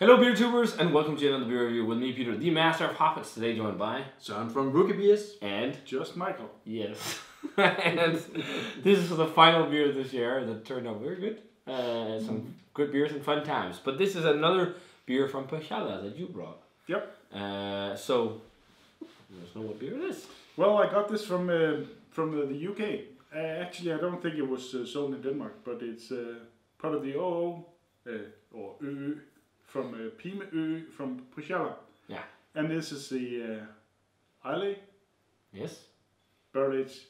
Hello beer tubers and welcome to another beer review with me, Peter, the master of hoppets, today joined by Son from Rookie Beers and just Michael. Yes. And this is the final beer this year that turned out very good. Some good beers and fun times. But this is another beer from Põhjala that you brought. Yep. So let us know what beer it is. Well, I got this from the UK. Actually, I don't think it was sold in Denmark, but it's part of the OO or ÖÖ from Pime from Põhjala. Yeah. And this is the Islay. Yes. Barrel Age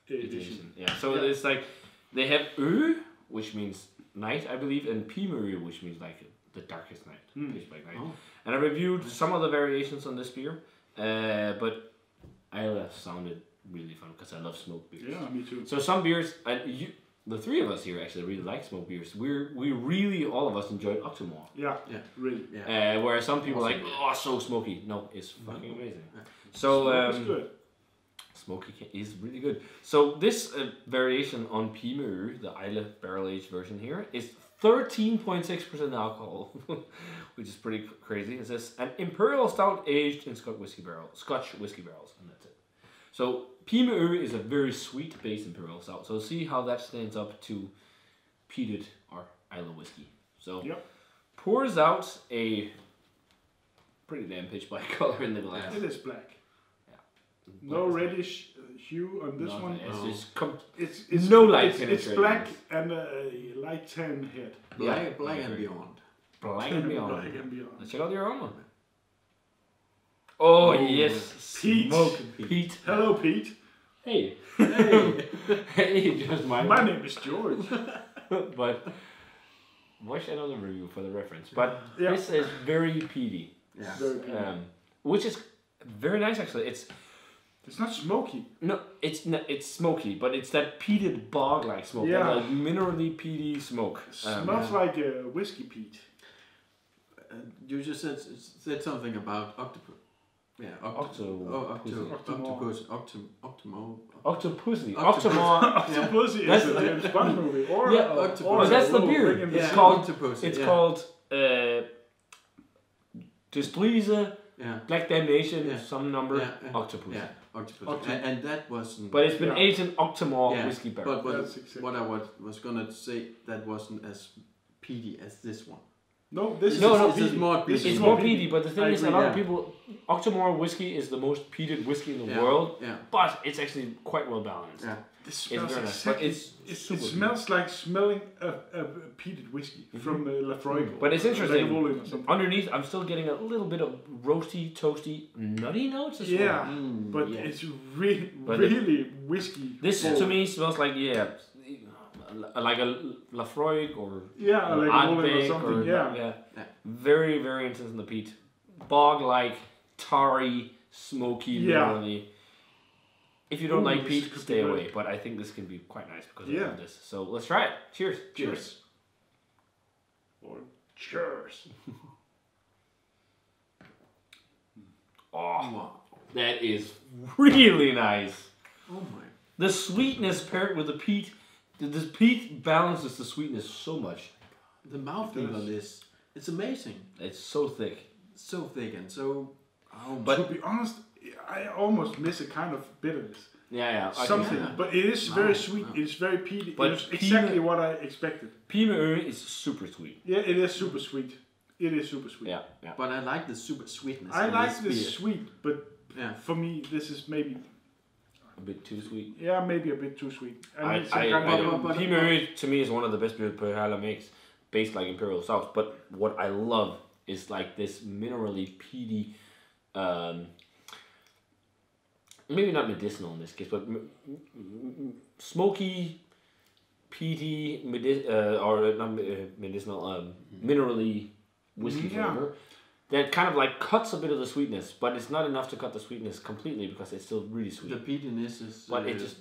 edition. Yeah. So it's like they have Ø, which means night, I believe, and Pime, which means like the darkest night, pitch black night. Oh. And I reviewed some of the variations on this beer, but Islay sounded really fun because I love smoked beers. Yeah, me too. So some beers, and the three of us here actually really like smoked beers. We really, all of us enjoyed Octomore. Yeah, really. Yeah. Whereas some people are like, oh, so smoky. No, it's fucking amazing. So it's good. Smoky is really good. So this variation on Pime, the Islay barrel aged version here, is 13.6% alcohol, which is pretty crazy. It says an Imperial Stout aged in Scotch whiskey barrels, and that's it. So Pime is a very sweet base Imperial Stout. So see how that stands up to peated or Islay whiskey. So pours out a pretty damn pitch black color in the glass. It is black. No reddish hue on this one. It's no light penetration. It's black and a light tan head. Black and beyond. Black and beyond. Black and beyond. Let's check out the aroma. Oh yes, Pete. Pete. Hello, Pete. Hey. Hey. Hey, just my name is George. But watch another review for the reference. But this is very peaty. Yeah. Very peaty. Which is very nice actually. It's not smoky. No, it's smoky, but it's that peated bog-like smoke. Yeah. Like minerally peaty smoke. Smells like a whiskey peat. You just said something about octopus. Yeah, octopus. Octopussy. Octopussy is a James Bond movie. But that's the beer. It's called Octopus. It's called Destrise, Black Damnation, some number, Octopus. Yeah, octopus. And that wasn't. But it's been aged in Octomore whiskey barrel. But what I was gonna say, that wasn't as peaty as this one. No, this is more peaty. It's more peaty, but the thing is, a lot of people, Octomore whiskey is the most peated whiskey in the world, but it's actually quite well balanced. Yeah. This smells it smells like smelling a peated whiskey from Lafroig. But it's interesting. Underneath, I'm still getting a little bit of roasty, toasty, nutty notes as well. Yeah, but it's really whiskey. This to me smells like like a Lafroig or like or something. Yeah. Very, very intense in the peat. Bog-like, tarry, smoky, minerally. If you don't like peat, stay away. But I think this can be quite nice because of this. So let's try it. Cheers. Cheers. Or cheers. Oh, that is really nice. Oh my. The sweetness paired with the peat. This peat balances the sweetness so much. The mouthfeel on this, it's amazing. It's so thick. So thick and so... but to be honest, I almost miss a kind of bitterness. Something. But it is very sweet. It's very peaty. But it's exactly what I expected. Pime is super sweet. Yeah, it is super sweet. It is super sweet. Yeah. But I like the super sweetness. I like the sweet, but for me, this is maybe... a bit too sweet. Yeah, maybe a bit too sweet. Pime to me is one of the best beers Põhjala makes, based like Imperial Stout. But what I love is like this minerally peaty, maybe not medicinal in this case, but smoky, peaty, minerally whiskey flavor. That kind of like cuts a bit of the sweetness, but it's not enough to cut the sweetness completely because it's still really sweet. The peatiness is, but it's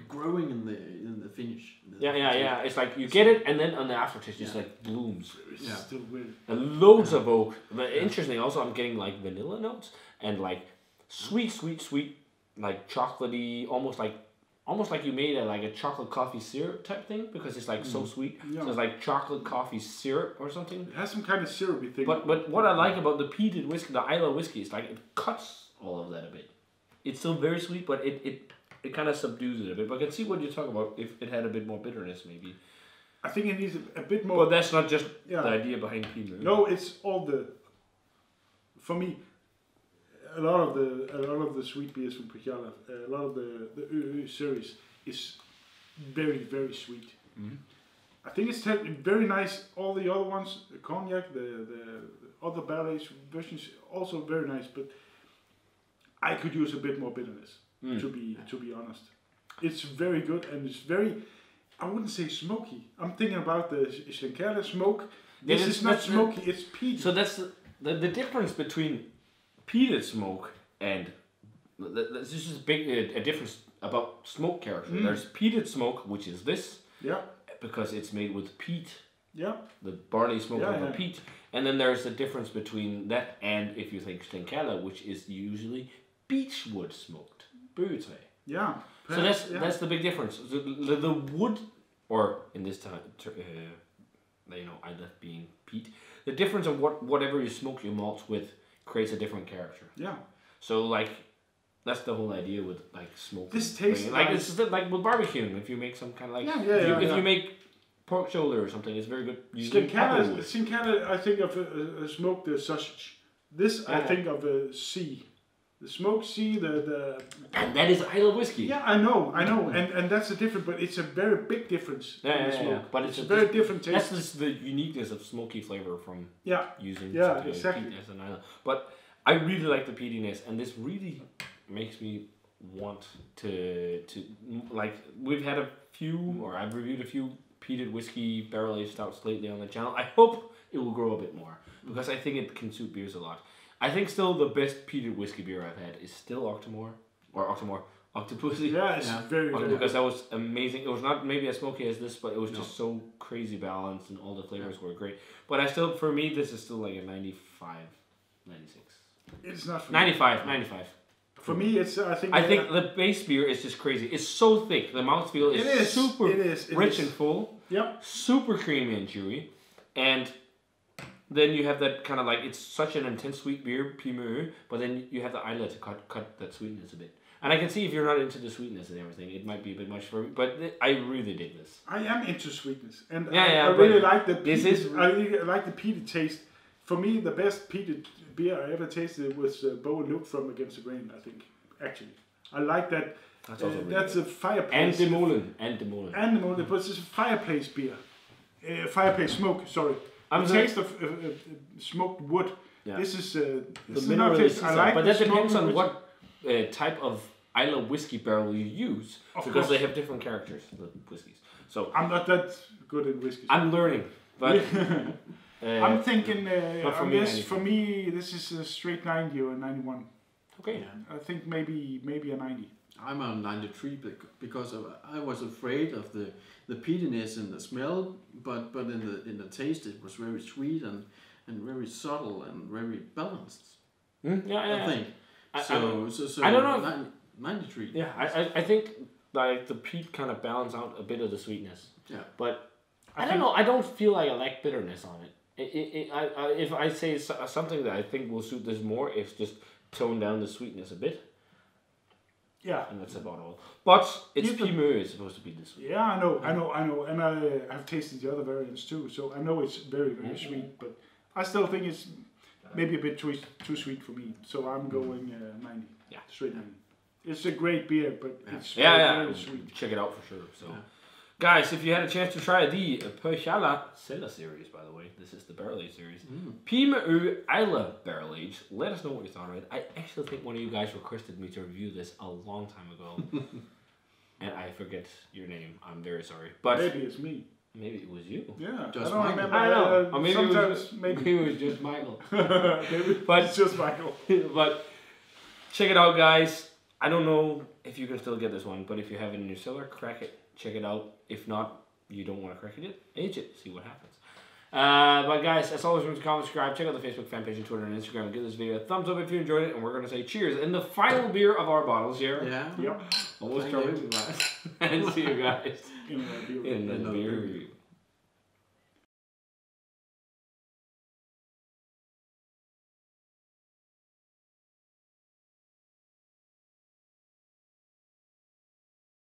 growing in the finish. It's like you get it, and then on the aftertaste, just like blooms. It's still weird. And loads of oak. But interesting, also I'm getting like vanilla notes and like sweet, like chocolatey, almost like almost like you made a chocolate coffee syrup type thing because it's like so sweet. Yeah. So it's like chocolate coffee syrup or something. It has some kind of syrupy thing. But what I like about the peated whiskey, the Islay whiskey, is like it cuts all of that a bit. It's still very sweet, but it kind of subdues it a bit. But I can see what you talk about if it had a bit more bitterness, maybe. I think it needs a bit more. But that's not just the idea behind Pime. No, it's all the. For me, a lot of the sweet beers from Põhjala, a lot of the ÖÖ series is very, very sweet. Mm-hmm. I think it's very nice. All the other ones, the cognac, the other barrel aged versions, also very nice. But I could use a bit more bitterness. To be honest, it's very good and it's very. I wouldn't say smoky. I'm thinking about the Islay smoke. This is not smoky. It's peated. So that's the difference between peated smoke and this is a difference about smoke character. There's peated smoke, which is this. Yeah. Because it's made with peat. Yeah. The barley smoke over peat. And then there's a difference between that and if you think Stenkala, which is usually beechwood smoked. Brewed. Yeah. So that's the big difference. The wood, or in this time, either being peat, the difference of whatever you smoke your malts with creates a different character. Yeah. So that's the whole idea with smoke. This tastes it's like with barbecuing. If you make some kind of if you make pork shoulder or something, it's very good. Stenkala, I think of a smoked sausage. This I think of a sea. The smoked sea, and that is Islay whiskey. Yeah, I know, and that's a different, but it's a very big difference. Yeah. But it's a very different taste. That's just the uniqueness of smoky flavor from using exactly peat as an Islay. But I really like the peatiness, and this really makes me want to we've had a few, or I've reviewed a few peated whiskey barrel aged stouts lately on the channel. I hope it will grow a bit more because I think it can suit beers a lot. I think still the best peated whiskey beer I've had is still Octopussy. Yeah, it's very good. Because that was amazing. It was not maybe as smoky as this, but it was just so crazy balanced and all the flavors were great. But for me, this is still like a 95, 96. It's not for 95, me. 95. For me, it's I think the base beer is just crazy. It's so thick. The mouthfeel is super rich and full. Yep. Super creamy and chewy. And then you have that kind of it's such an intense sweet beer, Pime, but then you have the Islay to cut that sweetness a bit. And I can see if you're not into the sweetness and everything, it might be a bit much for me, but I really dig this. I am into sweetness, and I really like the peated, I really like the peated taste. For me, the best peated beer I ever tasted was Bo and Luke from Against the Grain, I think, actually. I like that. That's also really that's good. A fireplace. And the Molen. But it's a fireplace beer. Fireplace smoke, sorry. The taste of smoked wood. Yeah. This is the mineral taste. I like, but that depends on what type of Islay whiskey barrel you use, because they have different characters, the whiskies. So I'm not that good at whiskey. I'm learning, but I'm thinking. For me, this is a straight 90 or a 91. Okay. Yeah. I think maybe a 90. I'm on 93 because I was afraid of the peatiness in the smell, but in the taste it was very sweet and very subtle and very balanced. I think. So I don't know. 93. Yeah, I think the peat kind of balance out a bit of the sweetness. Yeah. But I don't know. I don't feel like I lack bitterness on it. If I say something that I think will suit this more, it's just tone down the sweetness a bit. Yeah. And that's about all. But it's Pime is supposed to be this sweet. Yeah, I know. And I've tasted the other variants too, so I know it's very, very sweet, but I still think it's maybe a bit too sweet for me. So I'm going 90. Yeah. Straight 90. It's a great beer, but it's very sweet. Check it out for sure. So, guys, if you had a chance to try the Põhjala Cellar series, by the way, this is the barrel age series. Pime Islay barrel age. Let us know what you thought of it. I actually think one of you guys requested me to review this a long time ago, and I forget your name. I'm very sorry, but maybe it's me. Maybe it was you. Yeah, just I don't remember. I know. Or maybe maybe it was just Michael. But it's just Michael. But check it out, guys. I don't know if you can still get this one, but if you have it in your cellar, crack it, check it out. If not, you don't want to crack it, age it, see what happens. But guys, as always, remember to comment, subscribe, check out the Facebook fan page and Twitter and Instagram. Give this video a thumbs up if you enjoyed it, and we're going to say cheers in the final beer of our bottles here. Yeah. Yep. Almost dropping the glass. And see you guys In the beer. in the beer review.